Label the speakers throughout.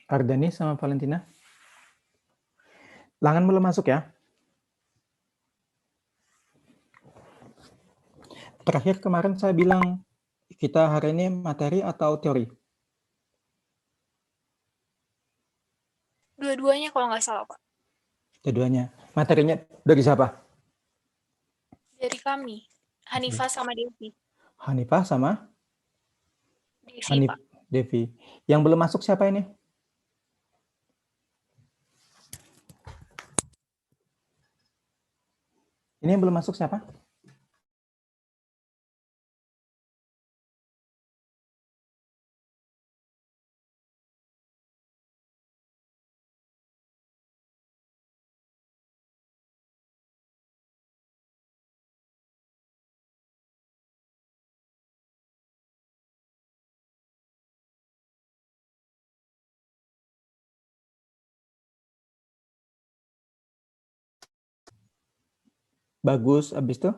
Speaker 1: Ardani sama Valentina. Langan belum masuk ya? Terakhir kemarin saya bilang kita hari ini materi atau teori?
Speaker 2: Dua-duanya kalau nggak salah, Pak.
Speaker 1: Keduanya. Materinya dari siapa?
Speaker 2: Dari kami, Hanifah sama Devi.
Speaker 1: Hanifah sama
Speaker 2: Devi,
Speaker 1: Hanif
Speaker 2: Pak.
Speaker 1: Devi. Yang belum masuk siapa ini? Ini yang belum masuk siapa? Bagus, abis itu?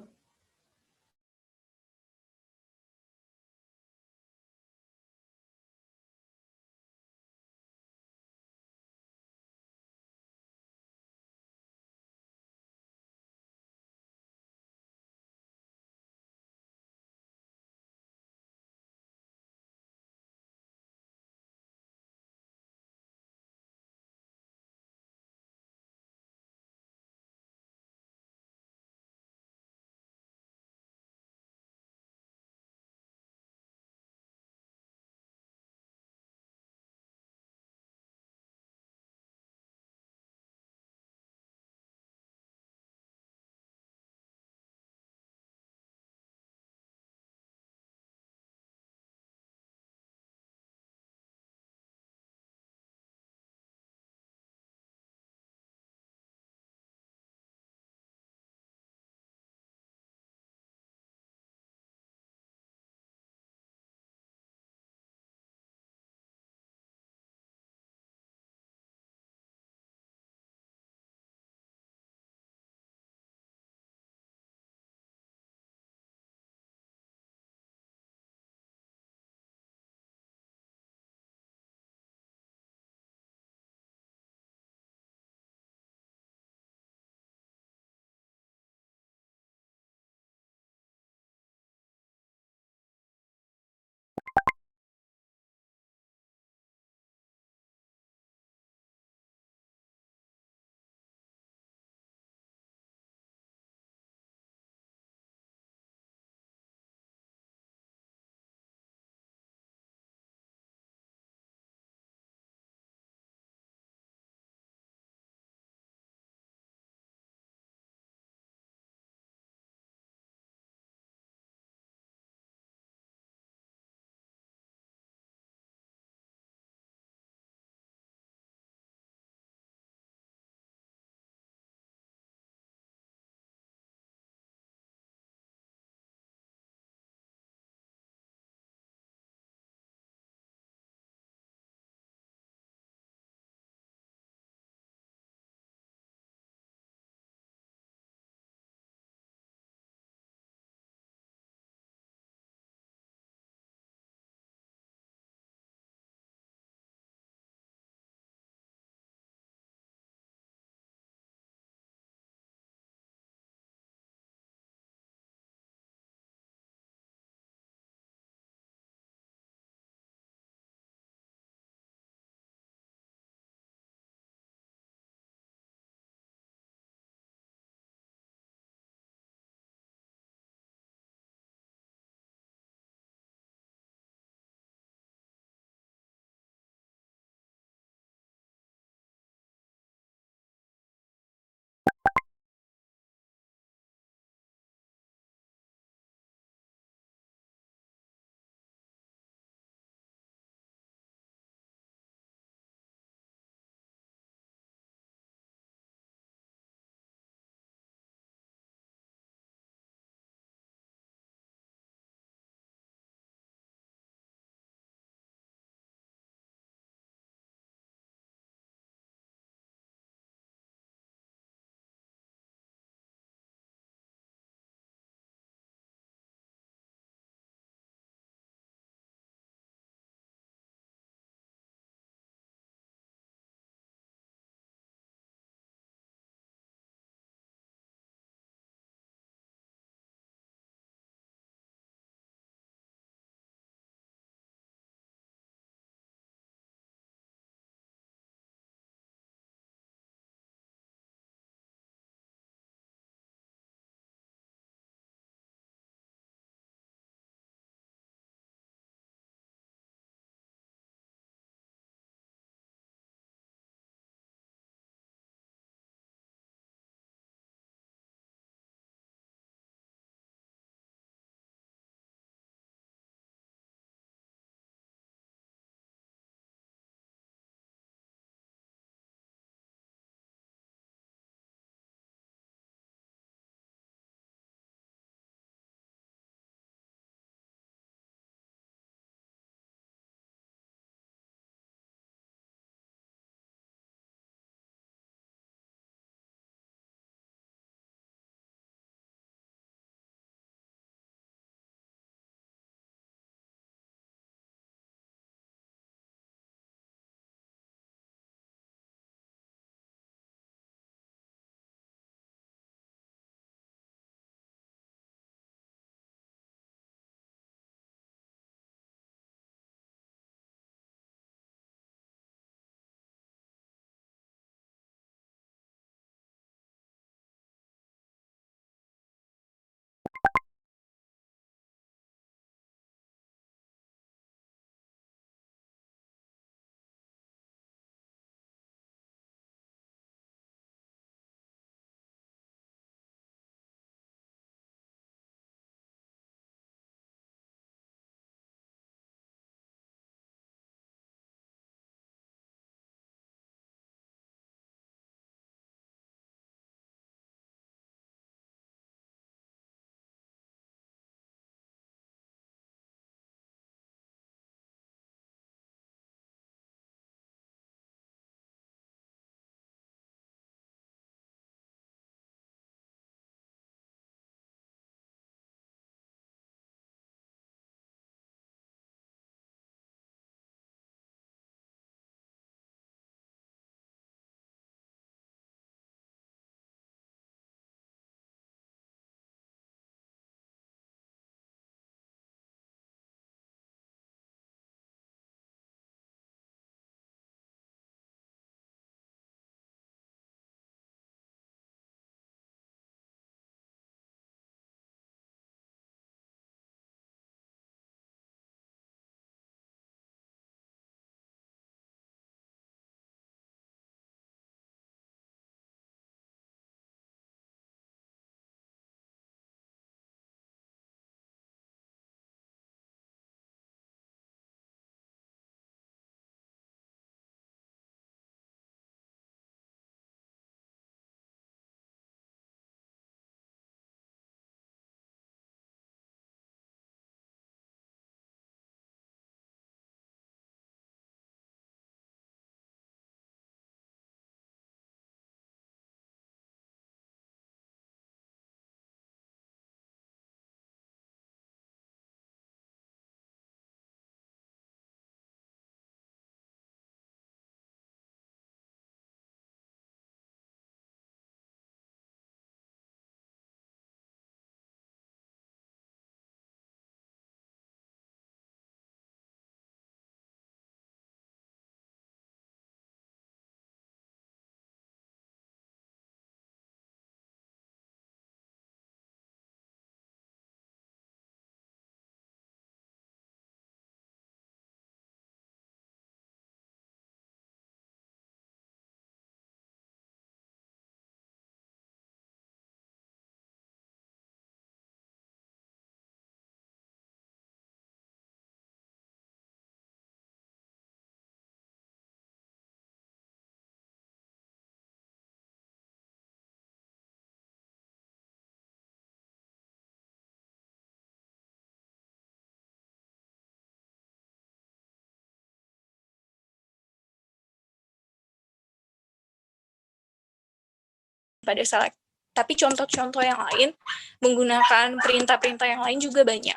Speaker 2: pada select. Tapi contoh-contoh yang lain menggunakan perintah-perintah yang lain juga banyak.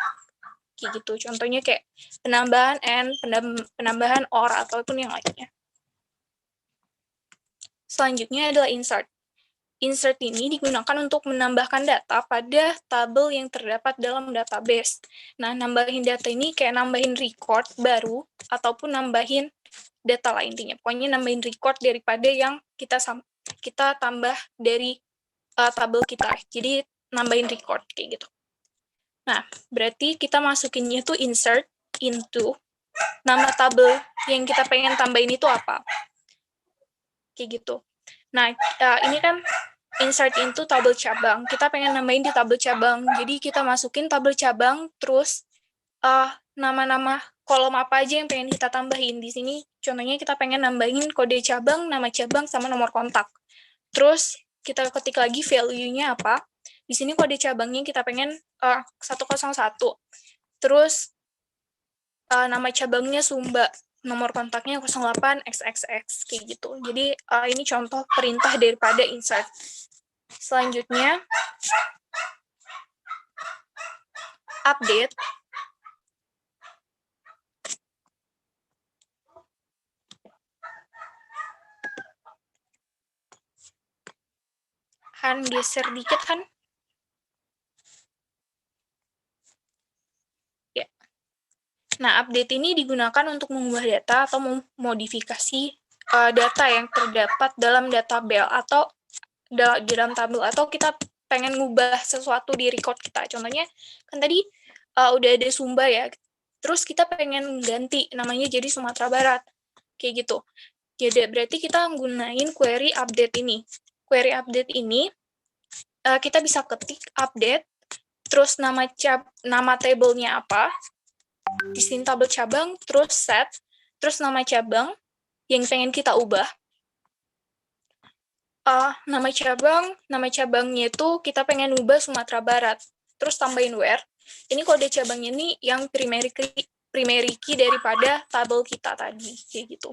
Speaker 2: Kayak gitu. Contohnya kayak penambahan and, penambahan or, ataupun yang lainnya. Selanjutnya adalah insert. Insert ini digunakan untuk menambahkan data pada tabel yang terdapat dalam database. Nah, nambahin data ini kayak nambahin record baru ataupun nambahin data lah intinya. Pokoknya nambahin record daripada yang kita tambah dari tabel kita. Jadi nambahin record kayak gitu. Nah, berarti kita masukinnya itu insert into nama tabel yang kita pengen tambahin itu apa. Kayak gitu. Nah, ini kan insert into tabel cabang. Kita pengen nambahin di tabel cabang. Jadi kita masukin tabel cabang, terus nama-nama kolom apa aja yang pengen kita tambahin. Di sini contohnya kita pengen nambahin kode cabang, nama cabang, sama nomor kontak. Terus kita ketik lagi value-nya apa. Di sini kode cabangnya kita pengen 101. Terus nama cabangnya Sumba. Nomor kontaknya 08XXX, kayak gitu. Jadi ini contoh perintah daripada insert. Selanjutnya, update. Han geser dikit, Han. Ya. Nah, update ini digunakan untuk mengubah data atau memodifikasi data yang terdapat dalam database atau dalam tabel, atau kita pengen ngubah sesuatu di record kita. Contohnya, kan tadi udah ada Sumba ya, terus kita pengen ganti namanya jadi Sumatera Barat, kayak gitu. Jadi berarti kita gunain query update ini. Query update ini kita bisa ketik update, terus nama tabelnya apa, di sini tabel cabang, terus set, terus nama cabang yang pengen kita ubah. Nama cabangnya itu kita pengen ubah Sumatera Barat, terus tambahin where. Ini kode cabangnya ini yang primary key daripada tabel kita tadi, kayak gitu.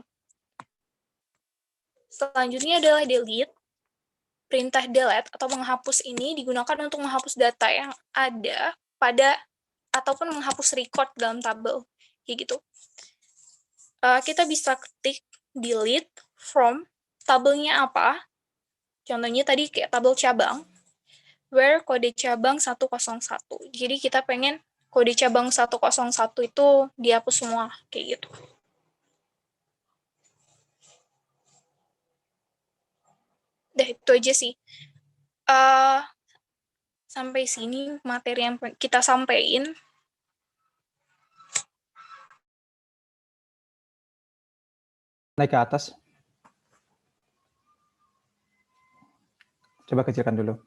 Speaker 2: Selanjutnya adalah delete. Perintah delete atau menghapus ini digunakan untuk menghapus data yang ada pada ataupun menghapus record dalam tabel, kayak gitu. Kita bisa ketik delete from tabelnya apa. Contohnya tadi kayak tabel cabang, where kode cabang 101. Jadi kita pengen kode cabang 101 itu dihapus semua, kayak gitu. Udah, itu aja sih. Sampai sini materi yang kita sampaikan.
Speaker 1: Naik ke atas. Coba kecilkan dulu.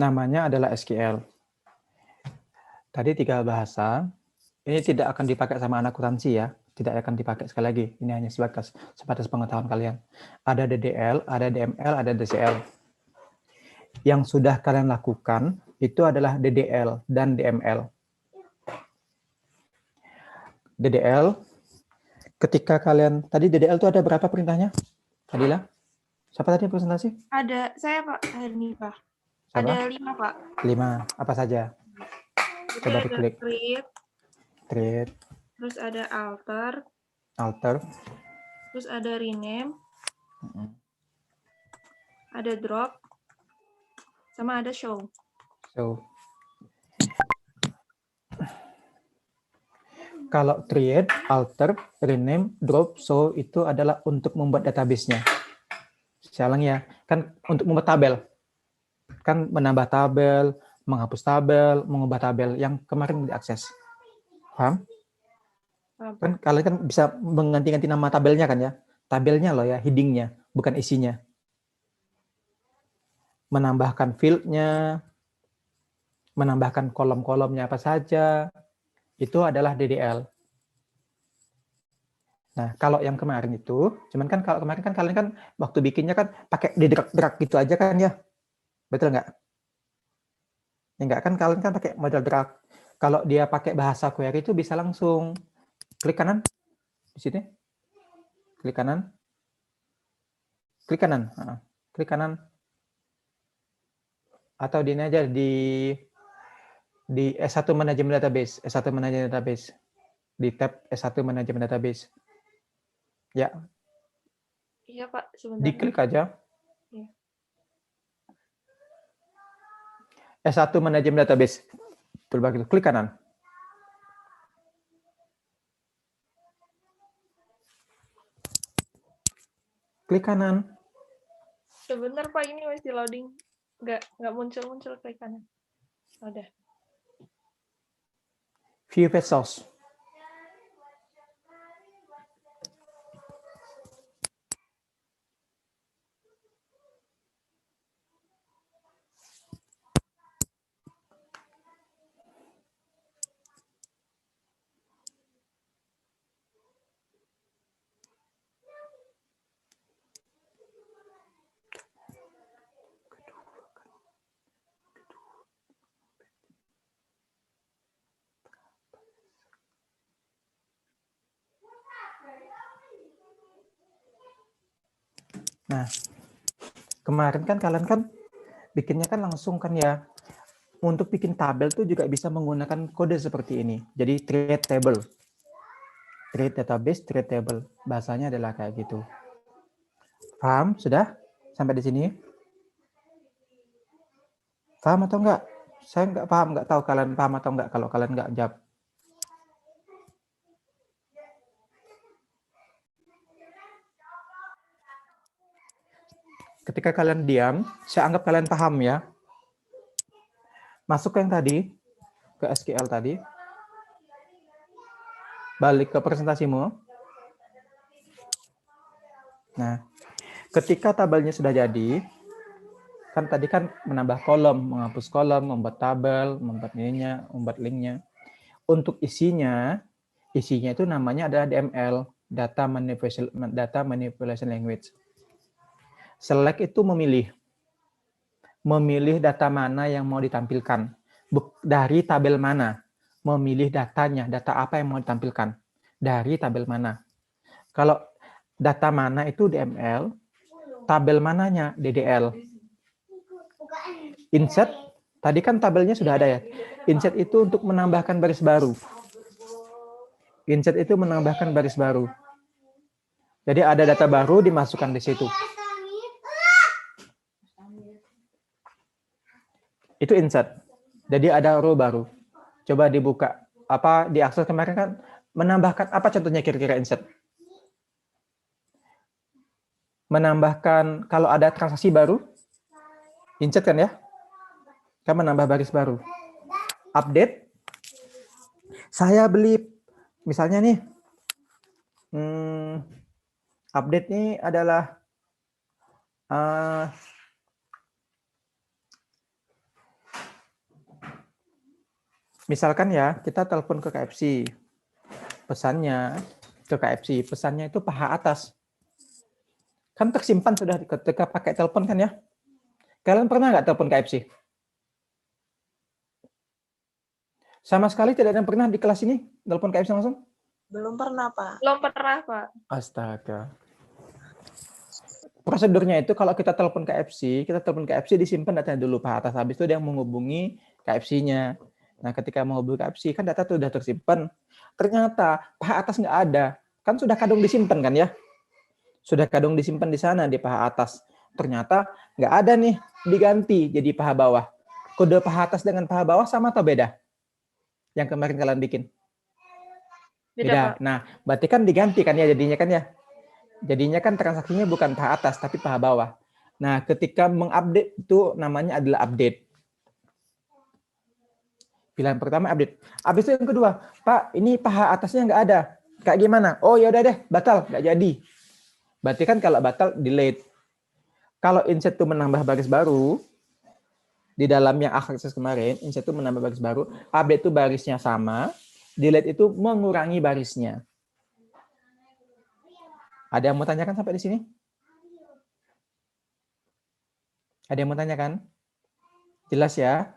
Speaker 1: Namanya adalah SQL. Tadi 3 bahasa. Ini tidak akan dipakai sama anak akuntansi ya. Tidak akan dipakai sekali lagi. Ini hanya sebatas pengetahuan kalian. Ada DDL, ada DML, ada DCL. Yang sudah kalian lakukan itu adalah DDL dan DML. DDL, ketika kalian, tadi DDL itu ada berapa perintahnya? Fadila? Siapa tadi presentasi?
Speaker 3: Ada, saya Pak Herni Pak.
Speaker 1: Siapa?
Speaker 3: Ada 5 Pak.
Speaker 1: 5, apa saja?
Speaker 3: Jadi
Speaker 1: Coba
Speaker 3: ada
Speaker 1: diklik.
Speaker 3: create, terus ada alter,
Speaker 1: terus
Speaker 3: ada rename, ada drop, sama ada show.
Speaker 1: Kalau create, alter, rename, drop, show itu adalah untuk membuat database-nya. Saya ulang ya, kan untuk membuat tabel. Kan menambah tabel, menghapus tabel, mengubah tabel yang kemarin diakses. Paham? Kan kalian kan bisa mengganti-ganti nama tabelnya kan ya? Tabelnya loh ya, heading-nya, bukan isinya. Menambahkan field-nya, menambahkan kolom-kolomnya apa saja, itu adalah DDL. Nah, kalau yang kemarin itu, cuman kan kalau kemarin kan kalian kan waktu bikinnya kan pakai di-drag gitu aja kan ya? Betul nggak? Ya nggak, kan kalian kan pakai model drag. Kalau dia pakai bahasa query itu bisa langsung klik kanan di sini. Klik kanan. Klik kanan. Klik kanan. Atau di ini aja di S1 Manajemen Database. S1 Manajemen Database. Di tab S1 Manajemen Database. Ya,
Speaker 3: Iya, Pak. Sebentar.
Speaker 1: diklik aja.
Speaker 3: Iya.
Speaker 1: S1 Manajemen Database. Toolbar itu. Klik kanan. Klik kanan.
Speaker 3: Sebentar, Pak. Ini masih loading. Nggak muncul-muncul klik kanan. Udah.
Speaker 1: View page source. Nah, kemarin kan kalian kan bikinnya kan langsung kan ya. Untuk bikin tabel tuh juga bisa menggunakan kode seperti ini. Jadi create table. Create database, create table. Bahasanya adalah kayak gitu. Paham? Sudah? Sampai di sini? Paham atau enggak? Saya enggak paham, enggak tahu kalian paham atau enggak kalau kalian enggak jawab. Ketika kalian diam, saya anggap kalian paham ya. Masuk ke yang tadi, ke SQL tadi. Balik ke presentasimu. Nah, ketika tabelnya sudah jadi, kan tadi kan menambah kolom, menghapus kolom, membuat tabel, membuat ininya, membuat linknya. Untuk isinya itu namanya adalah DML, Data Manipulation Language. Select itu memilih data mana yang mau ditampilkan, dari tabel mana, memilih datanya, data apa yang mau ditampilkan, dari tabel mana. Kalau data mana itu DML, tabel mananya DDL. Insert, tadi kan tabelnya sudah ada ya. Insert itu untuk menambahkan baris baru. Insert itu menambahkan baris baru. Jadi ada data baru dimasukkan di situ. Itu insert. Jadi ada row baru. Coba dibuka. Apa di akses kemarin kan menambahkan apa contohnya kira-kira insert? Menambahkan kalau ada transaksi baru, insert kan ya? Kan menambah baris baru. Update. Saya beli misalnya nih. Update ini adalah misalkan ya, kita telepon ke KFC. Pesannya ke KFC, pesannya itu paha atas. Kan tersimpan sudah ketika pakai telepon kan ya? Kalian pernah nggak telepon KFC? Sama sekali tidak ada yang pernah di kelas ini telepon KFC langsung?
Speaker 4: Belum pernah, Pak.
Speaker 3: Belum pernah, Pak.
Speaker 1: Astaga. Prosedurnya itu kalau kita telepon KFC disimpan datanya dulu paha atas. Habis itu dia menghubungi KFC-nya. Nah, ketika menghubungi KFC, kan data itu sudah tersimpan. Ternyata paha atas nggak ada. Kan sudah kadung disimpan kan ya? Sudah kadung disimpan di sana di paha atas. Ternyata nggak ada nih, diganti jadi paha bawah. Kode paha atas dengan paha bawah sama atau beda? Yang kemarin kalian bikin? Beda.
Speaker 3: Pak.
Speaker 1: Nah, berarti kan diganti kan ya jadinya kan ya? Jadinya kan transaksinya bukan paha atas, tapi paha bawah. Nah, ketika mengupdate itu namanya adalah update. Pilihan pertama update. Habis itu yang kedua, Pak, ini paha atasnya nggak ada. Kayak gimana? Oh, ya udah deh, batal, nggak jadi. Berarti kan kalau batal, delete. Kalau insert itu menambah baris baru, di dalam yang akses kemarin, insert itu menambah baris baru, update itu barisnya sama, delete itu mengurangi barisnya. Ada yang mau tanyakan sampai di sini? Ada yang mau tanyakan? Jelas ya?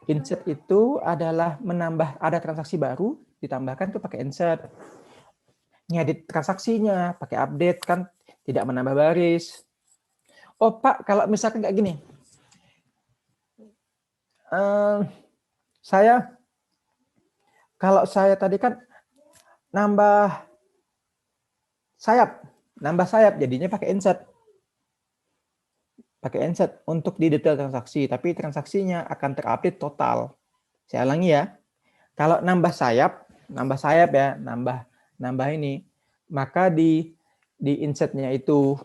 Speaker 1: Insert itu adalah menambah, ada transaksi baru, ditambahkan tuh pakai insert. Ngedit transaksinya, pakai update, kan tidak menambah baris. Oh Pak, kalau misalkan kayak gini, kalau saya tadi kan nambah sayap, jadinya pakai insert. Untuk di detail transaksi, tapi transaksinya akan terupdate total. Saya ulangi ya. Kalau nambah sayap ya, nambah ini, maka di insertnya itu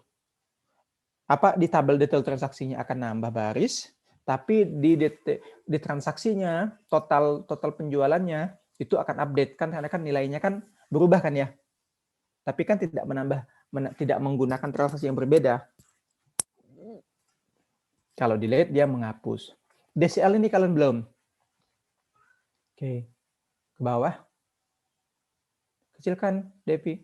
Speaker 1: di tabel detail transaksinya akan nambah baris, tapi di transaksinya total penjualannya itu akan update kan, karena kan nilainya kan berubah kan ya. Tapi kan tidak tidak menggunakan transaksi yang berbeda. Kalau delete dia menghapus. DCL ini kalian belum? Oke. Ke bawah. Kecilkan, Devi.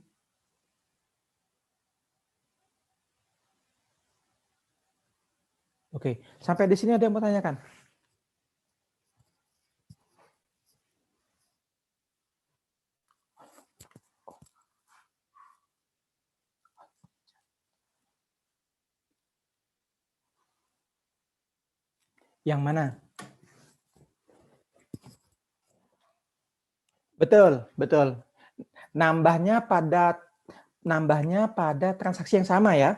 Speaker 1: Oke, sampai di sini ada yang mau tanyakan? Yang mana? Betul. Nambahnya pada transaksi yang sama ya.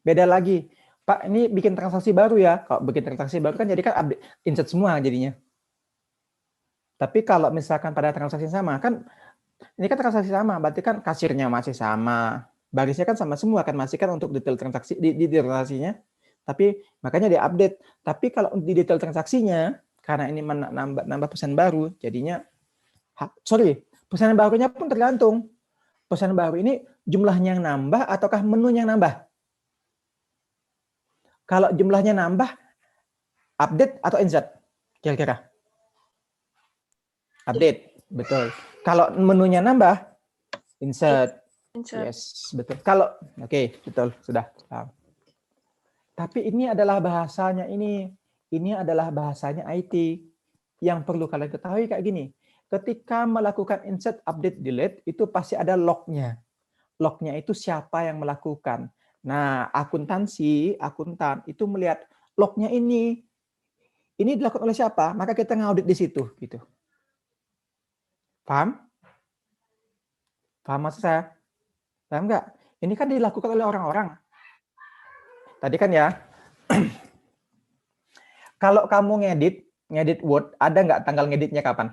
Speaker 1: Beda lagi. Pak, ini bikin transaksi baru ya. Kalau bikin transaksi baru kan jadi kan update, insert semua jadinya. Tapi kalau misalkan pada transaksi yang sama, kan ini kan transaksi sama, berarti kan kasirnya masih sama. Barisnya kan sama semua, kan masih kan untuk detail transaksi di transaksinya. Tapi makanya dia update. Tapi kalau di detail transaksinya, karena ini nambah pesan baru, jadinya pesanan barunya pun tergantung. Pesanan baru ini jumlahnya yang nambah ataukah menunya yang nambah? Kalau jumlahnya nambah, update atau insert? Kira-kira? Update, betul. Kalau menunya nambah, insert. Yes, betul. Betul, sudah. Tapi ini adalah bahasanya IT. Yang perlu kalian ketahui kayak gini. Ketika melakukan insert, update, delete, itu pasti ada lognya. Lognya itu siapa yang melakukan. Nah, akuntan itu melihat lognya ini dilakukan oleh siapa, maka kita ngaudit di situ. Gitu. Paham? Paham maksud saya? Paham nggak? Ini kan dilakukan oleh orang-orang. Tadi kan ya, kalau kamu ngedit Word, ada nggak tanggal ngeditnya kapan?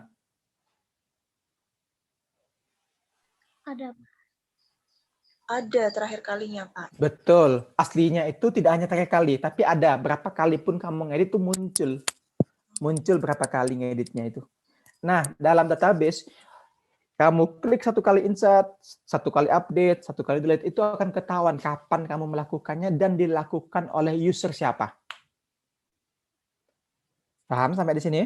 Speaker 4: Ada terakhir kalinya, Pak.
Speaker 1: Betul. Aslinya itu tidak hanya terakhir kali, tapi ada berapa kali pun kamu ngedit itu muncul. Muncul berapa kali ngeditnya itu. Nah, dalam database, kamu klik satu kali insert, satu kali update, satu kali delete, itu akan ketahuan kapan kamu melakukannya dan dilakukan oleh user siapa. Paham sampai di sini?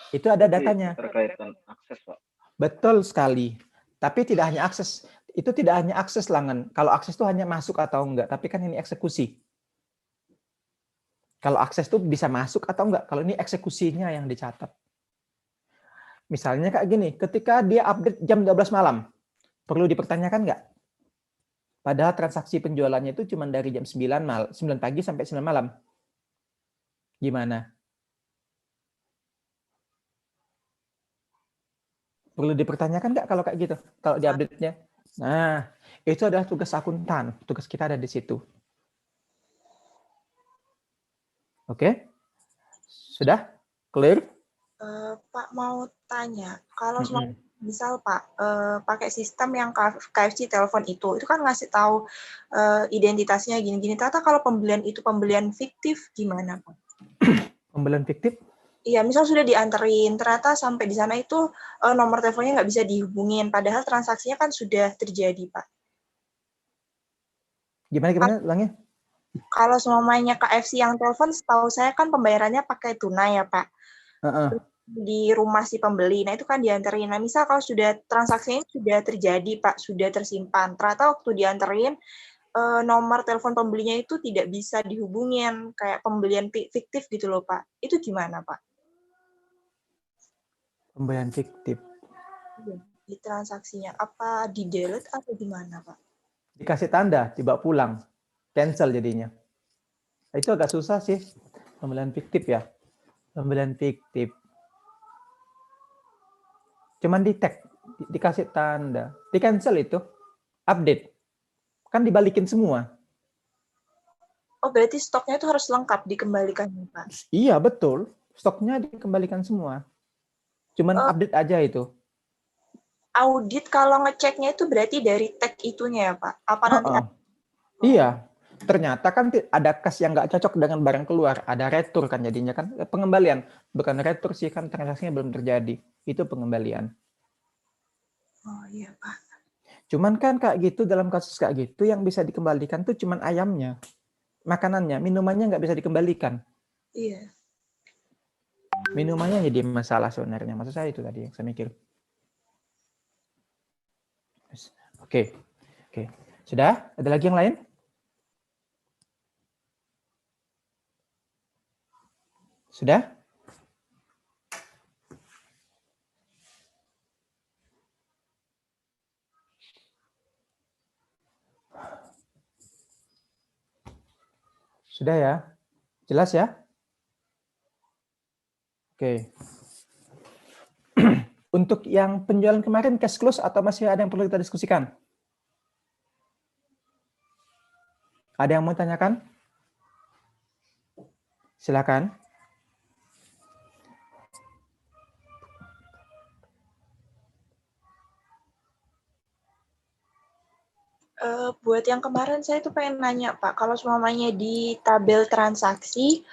Speaker 1: Itu ada datanya.
Speaker 5: Terkaitan akses, Pak.
Speaker 1: Betul sekali. Tapi tidak hanya akses. Itu tidak hanya akses, Langen. Kalau akses itu hanya masuk atau enggak. Tapi kan ini eksekusi. Kalau akses itu bisa masuk atau enggak. Kalau ini eksekusinya yang dicatat. Misalnya kayak gini. Ketika dia update jam 12 malam. Perlu dipertanyakan enggak? Padahal transaksi penjualannya itu cuma dari jam 9 pagi sampai 9 malam. Gimana? Perlu dipertanyakan nggak kalau kayak gitu? Kalau di update-nya? Nah, itu adalah tugas akuntan. Tugas kita ada di situ. Oke? Sudah? Clear?
Speaker 4: Pak mau tanya, kalau misal Pak pakai sistem yang KFC telepon itu kan ngasih tahu identitasnya gini-gini. Ternyata kalau pembelian itu pembelian fiktif gimana, Pak?
Speaker 1: Pembelian fiktif?
Speaker 4: Iya, misal sudah dianterin, ternyata sampai di sana itu nomor teleponnya nggak bisa dihubungin, padahal transaksinya kan sudah terjadi, Pak.
Speaker 1: Gimana? Ulangnya?
Speaker 4: Kalau semuanya KFC yang telepon, setahu saya kan pembayarannya pakai tunai ya, Pak. Di rumah si pembeli, nah itu kan dianterin. Nah, misal kalau sudah transaksinya sudah terjadi, Pak, sudah tersimpan, ternyata waktu dianterin, nomor telepon pembelinya itu tidak bisa dihubungin, kayak pembelian fiktif gitu loh, Pak. Itu gimana, Pak?
Speaker 1: Pembelian fiktif.
Speaker 4: Di transaksinya, apa di delete atau gimana, Pak?
Speaker 1: Dikasih tanda, dibawa pulang. Cancel jadinya. Itu agak susah sih. Pembelian fiktif ya. Pembelian fiktif. Cuman di tag, dikasih tanda. Di cancel itu. Update. Kan dibalikin semua.
Speaker 4: Oh, berarti stoknya itu harus lengkap dikembalikan, Pak.
Speaker 1: Iya, betul. Stoknya dikembalikan semua. Cuman update aja itu.
Speaker 4: Audit kalau ngeceknya itu berarti dari tag itunya ya, Pak? Apa nanti?
Speaker 1: Iya. Ternyata kan ada kas yang nggak cocok dengan barang keluar. Ada retur kan jadinya kan. Pengembalian. Bukan retur sih, kan transaksinya belum terjadi. Itu pengembalian.
Speaker 4: Oh iya, Pak.
Speaker 1: Cuman kan kayak gitu, dalam kasus kayak gitu yang bisa dikembalikan tuh cuman ayamnya. Makanannya, minumannya nggak bisa dikembalikan.
Speaker 4: Iya.
Speaker 1: Minumannya jadi masalah sebenarnya. Maksud saya itu tadi yang saya mikir. Oke. Oke. Sudah? Ada lagi yang lain? Sudah? Sudah ya? Jelas ya? Oke. Untuk yang penjualan kemarin cash close atau masih ada yang perlu kita diskusikan? Ada yang mau tanyakan? Silakan.
Speaker 4: Buat yang kemarin saya tuh pengen nanya, Pak, kalau semuanya di tabel transaksi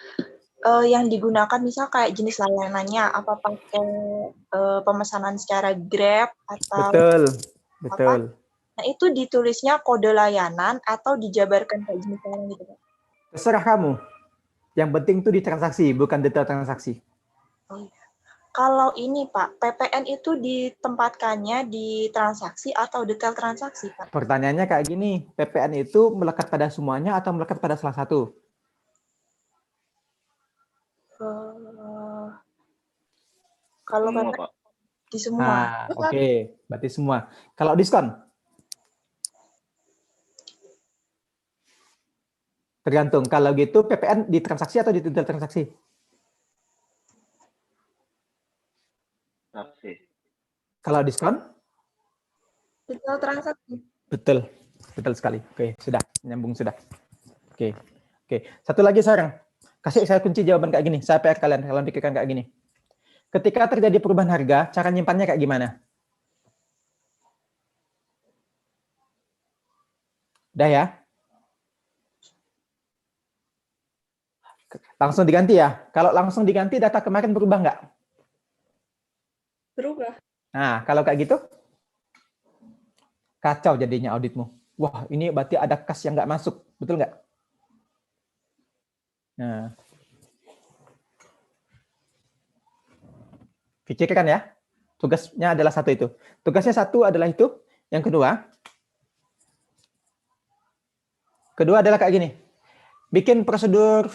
Speaker 4: yang digunakan misal kayak jenis layanannya, apa pakai pemesanan secara Grab atau
Speaker 1: Betul.
Speaker 4: apa?
Speaker 1: Betul.
Speaker 4: Nah, itu ditulisnya kode layanan atau dijabarkan kayak jenis layanan gitu, Pak?
Speaker 1: Terserah kamu. Yang penting tuh di transaksi, bukan detail transaksi.
Speaker 4: Oh, iya. Kalau ini, Pak, PPN itu ditempatkannya di transaksi atau detail transaksi, Pak?
Speaker 1: Pertanyaannya kayak gini, PPN itu melekat pada semuanya atau melekat pada salah satu?
Speaker 4: Kalau
Speaker 3: Semua,
Speaker 4: PPN
Speaker 3: Pak.
Speaker 4: di semua.
Speaker 1: Oke. Berarti semua. Kalau diskon? Tergantung. Kalau gitu PPN di transaksi atau di detail transaksi?
Speaker 5: Transaksi.
Speaker 1: Kalau diskon?
Speaker 4: Detail transaksi.
Speaker 1: Betul. Betul sekali. Oke, sudah. Nyambung sudah. Oke. Oke. Satu lagi sekarang. Kasih saya kunci jawaban kayak gini. Saya PR kalian. Kalian pikirkan kayak gini. Ketika terjadi perubahan harga, cara nyimpannya kayak gimana? Udah ya? Langsung diganti ya? Kalau langsung diganti, data kemarin berubah nggak?
Speaker 3: Berubah.
Speaker 1: Nah, kalau kayak gitu, kacau jadinya auditmu. Wah, ini berarti ada kas yang nggak masuk. Betul nggak? Nah. Pikirkan ya. Tugasnya adalah satu itu. Tugasnya satu adalah itu. Yang kedua adalah kayak gini. Bikin prosedur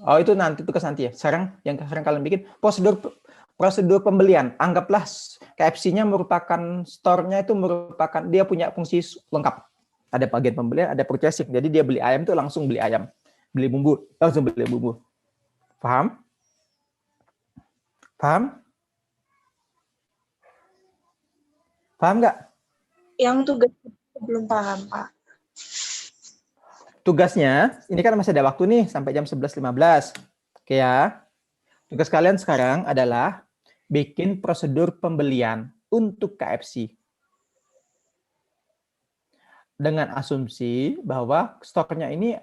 Speaker 1: oh itu nanti tugas nanti ya. Sekarang yang sekarang kalian bikin prosedur pembelian. Anggaplah KFC-nya merupakan store-nya itu merupakan dia punya fungsi lengkap. Ada bagian pembelian, ada purchasing. Jadi dia beli ayam itu langsung beli ayam. Beli bumbu, langsung beli bumbu. Paham? Paham? Paham nggak?
Speaker 4: Yang tugas belum paham, Pak.
Speaker 1: Tugasnya, ini kan masih ada waktu nih sampai jam 11.15. Oke ya. Tugas kalian sekarang adalah bikin prosedur pembelian untuk KFC. Dengan asumsi bahwa store-nya ini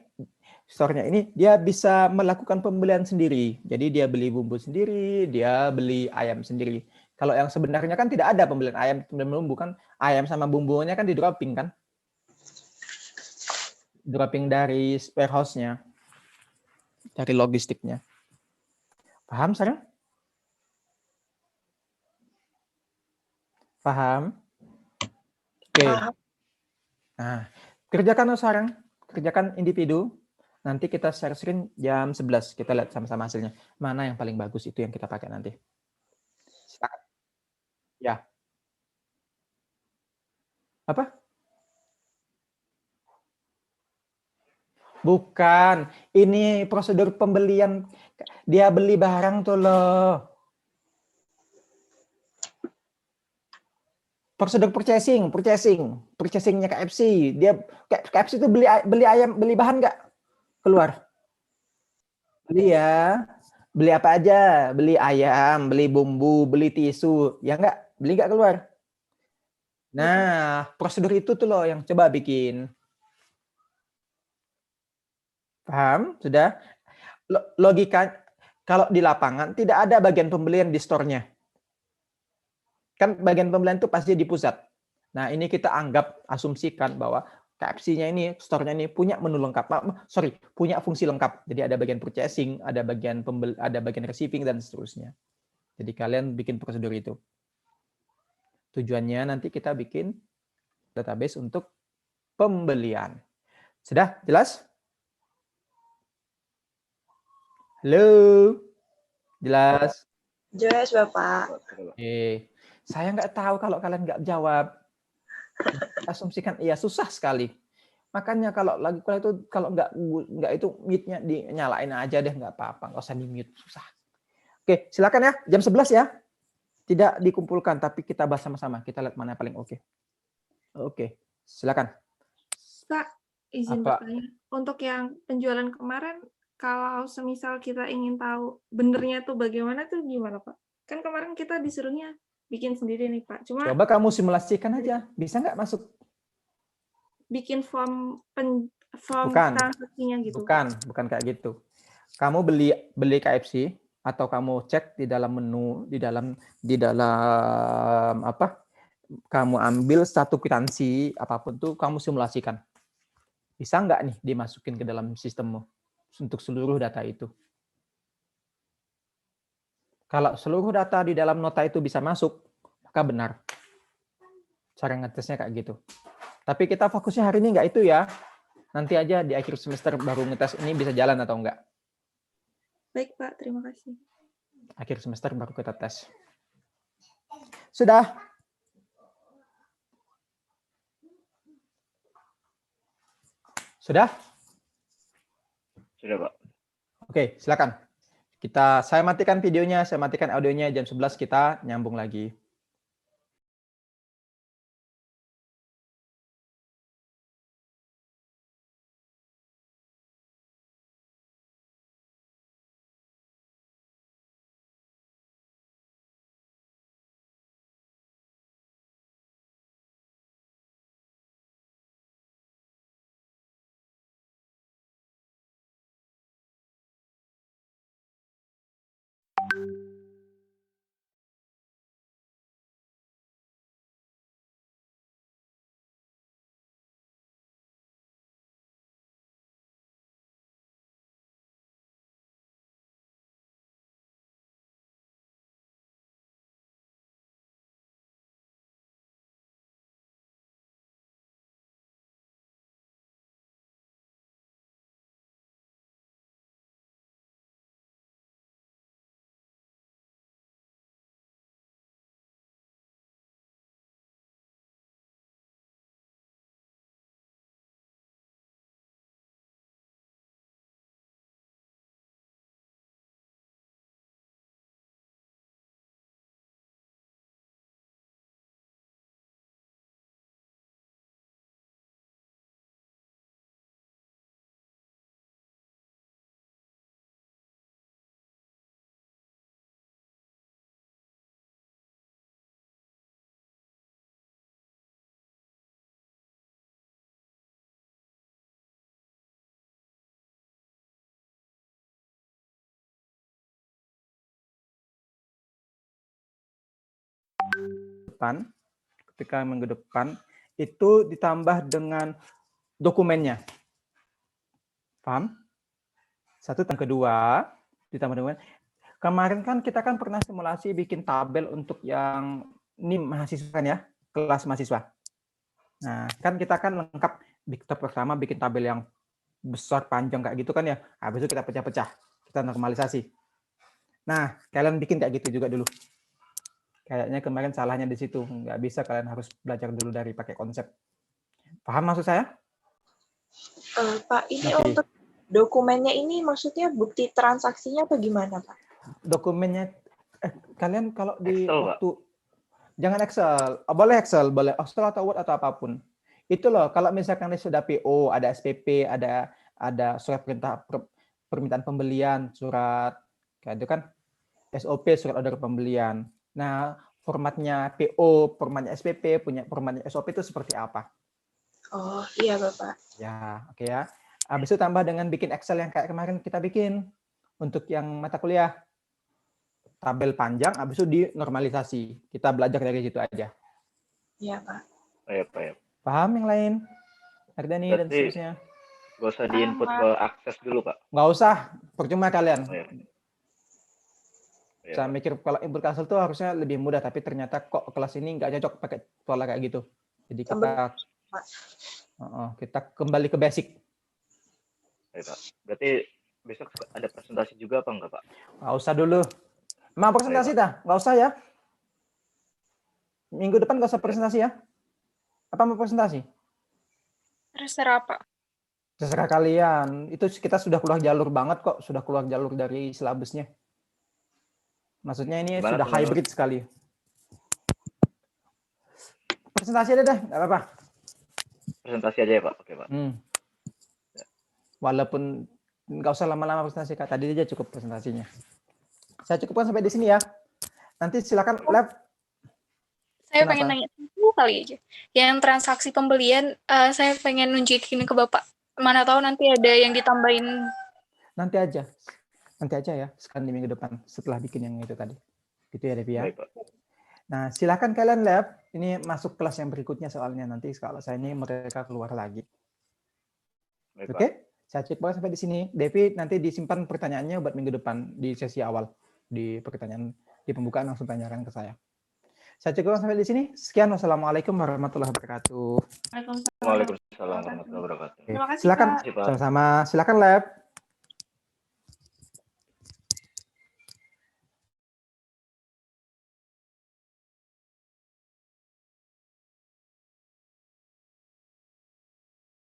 Speaker 1: dia bisa melakukan pembelian sendiri. Jadi dia beli bumbu sendiri, dia beli ayam sendiri. Kalau yang sebenarnya kan tidak ada pembelian ayam dan bumbu kan, ayam sama bumbunya kan di dropping kan. Dropping dari warehouse-nya, dari logistiknya. Paham sekarang? Paham? Oke. Nah, kerjakan sekarang. Kerjakan individu. Nanti kita share screen jam 11. Kita lihat sama-sama hasilnya. Mana yang paling bagus itu yang kita pakai nanti. Silakan. Ya. Apa? Bukan. Ini prosedur pembelian. Dia beli barang tuh loh. Prosedur purchasingnya KFC. Dia KFC itu beli ayam, beli bahan nggak? Keluar. Beli ya. Beli apa aja? Beli ayam, beli bumbu, beli tisu. Ya nggak? Beli nggak keluar? Nah, prosedur itu tuh loh yang coba bikin. Paham? Sudah? Logika kalau di lapangan tidak ada bagian pembelian di store-nya. Kan bagian pembelian itu pasti di pusat. Nah, ini kita anggap asumsikan bahwa KFC-nya ini, store-nya ini punya menu lengkap. Punya fungsi lengkap. Jadi ada bagian purchasing, ada bagian receiving dan seterusnya. Jadi kalian bikin prosedur itu. Tujuannya nanti kita bikin database untuk pembelian. Sudah jelas? Halo? Jelas?
Speaker 4: Jelas, Bapak.
Speaker 1: Saya nggak tahu kalau kalian nggak jawab. Asumsikan iya, susah sekali. Makanya kalau lagi kuliah itu kalau nggak itu mute-nya dinyalain aja deh, nggak apa-apa, nggak usah di-mute, susah. Oke, silakan ya, jam 11 ya. Tidak dikumpulkan, tapi kita bahas sama-sama. Kita lihat mana yang paling oke. Oke, silakan.
Speaker 3: Pak, izin
Speaker 1: Apa?
Speaker 3: bertanya. Untuk yang penjualan kemarin, kalau semisal kita ingin tahu benernya tuh bagaimana tuh gimana, Pak? Kan kemarin kita disuruhnya bikin sendiri nih, Pak. Cuma
Speaker 1: Coba kamu simulasikan aja. Bisa nggak masuk?
Speaker 3: bikin form
Speaker 1: Bukan.
Speaker 3: transaksinya gitu.
Speaker 1: Bukan kayak gitu. Kamu beli KFC atau kamu cek di dalam menu, di dalam apa? Kamu ambil satu kwitansi apapun tuh kamu simulasikan. Bisa nggak nih dimasukin ke dalam sistemmu untuk seluruh data itu? Kalau seluruh data di dalam nota itu bisa masuk, maka benar. Cara ngetesnya kayak gitu. Tapi kita fokusnya hari ini nggak itu ya. Nanti aja di akhir semester baru ngetes ini bisa jalan atau enggak.
Speaker 3: Baik, Pak. Terima kasih.
Speaker 1: Akhir semester baru kita tes. Sudah? Sudah?
Speaker 5: Sudah, Pak.
Speaker 1: Oke, silakan. Saya matikan videonya, saya matikan audionya, jam 11 kita nyambung lagi. Ketika minggu depan itu ditambah dengan dokumennya. Paham? Satu, yang kedua ditambah dengan kemarin kan kita kan pernah simulasi bikin tabel untuk yang ini mahasiswa kan ya, kelas mahasiswa. Nah, kan kita kan lengkap pertama bikin tabel yang besar panjang kayak gitu kan ya. Habis itu kita pecah-pecah, kita normalisasi. Nah, kalian bikin kayak gitu juga dulu. Kayaknya kemarin salahnya di situ. Nggak bisa, kalian harus belajar dulu dari pakai konsep. Paham maksud saya?
Speaker 4: Pak, ini
Speaker 1: Oke.
Speaker 4: untuk dokumennya ini maksudnya bukti transaksinya apa gimana, Pak?
Speaker 1: Dokumennya, kalian kalau di
Speaker 5: Excel, Pak.
Speaker 1: waktu, jangan Excel, boleh Excel, boleh Excel atau Word atau apapun. Itu loh, kalau misalkan sudah PO, ada SPP, ada surat perintah permintaan pembelian, surat kayak itu kan SOP, surat order pembelian. Nah, formatnya PO, formatnya SPP, punya formatnya SOP itu seperti apa?
Speaker 4: Oh, iya, Bapak.
Speaker 1: Ya, oke ya. Habis itu tambah dengan bikin Excel yang kayak kemarin kita bikin untuk yang mata kuliah. Tabel panjang, habis itu dinormalisasi. Kita belajar dari situ aja.
Speaker 4: Iya, Pak.
Speaker 5: Iya, Pak. Ya.
Speaker 1: Paham yang lain? Ardani dan
Speaker 5: Berarti
Speaker 1: seterusnya.
Speaker 5: gak usah diinput ke akses dulu, Pak.
Speaker 1: Nggak usah, percuma kalian.
Speaker 5: Oh, iya. Iya,
Speaker 1: Saya
Speaker 5: Pak.
Speaker 1: mikir kalau input Excel tuh harusnya lebih mudah, tapi ternyata kok kelas ini nggak cocok pakai pola kayak gitu. Jadi kita kembali ke basic.
Speaker 5: Iya, Pak. Berarti besok ada presentasi juga apa enggak, Pak?
Speaker 1: Nggak usah dulu. Emang presentasi dah? Nggak usah ya? Minggu depan nggak usah presentasi ya? Apa mau presentasi?
Speaker 2: Terserah, Pak.
Speaker 1: Terserah kalian. Itu kita sudah keluar jalur banget kok. Sudah keluar jalur dari silabusnya. Maksudnya ini
Speaker 5: Gimana,
Speaker 1: sudah
Speaker 5: teman-teman?
Speaker 1: hybrid sekali. Presentasi aja deh, nggak apa-apa.
Speaker 5: Presentasi aja ya, Pak. Oke, Pak.
Speaker 1: Walaupun nggak usah lama-lama presentasi, Kak. Tadi aja cukup presentasinya. Saya cukupkan sampai di sini ya. Nanti silakan lab.
Speaker 2: Saya
Speaker 1: Kenapa?
Speaker 2: pengen nanya satu kali aja. Yang transaksi pembelian, saya pengen nunjukin ke Bapak. Mana tahu nanti ada yang ditambahin.
Speaker 1: Nanti aja ya. Sekarang di minggu depan setelah bikin yang itu tadi. Gitu ya, Devi ya.
Speaker 5: Baik, Pak.
Speaker 1: Nah, silakan kalian lab. Ini masuk kelas yang berikutnya soalnya nanti kalau saya ini mereka keluar lagi.
Speaker 5: Baik,
Speaker 1: Oke?
Speaker 5: Pak.
Speaker 1: Saya cek banget sampai di sini. Devi nanti disimpan pertanyaannya buat minggu depan di sesi awal. Di pertanyaan di pembukaan langsung tanyakan ke saya. Saya cukup sampai di sini. Sekian. Wassalamualaikum warahmatullahi wabarakatuh.
Speaker 5: Waalaikumsalam warahmatullahi wabarakatuh.
Speaker 3: Terima kasih,
Speaker 1: Silakan.
Speaker 3: Pak.
Speaker 5: Terima kasih, Pak.
Speaker 1: Sama-sama. Silakan lab.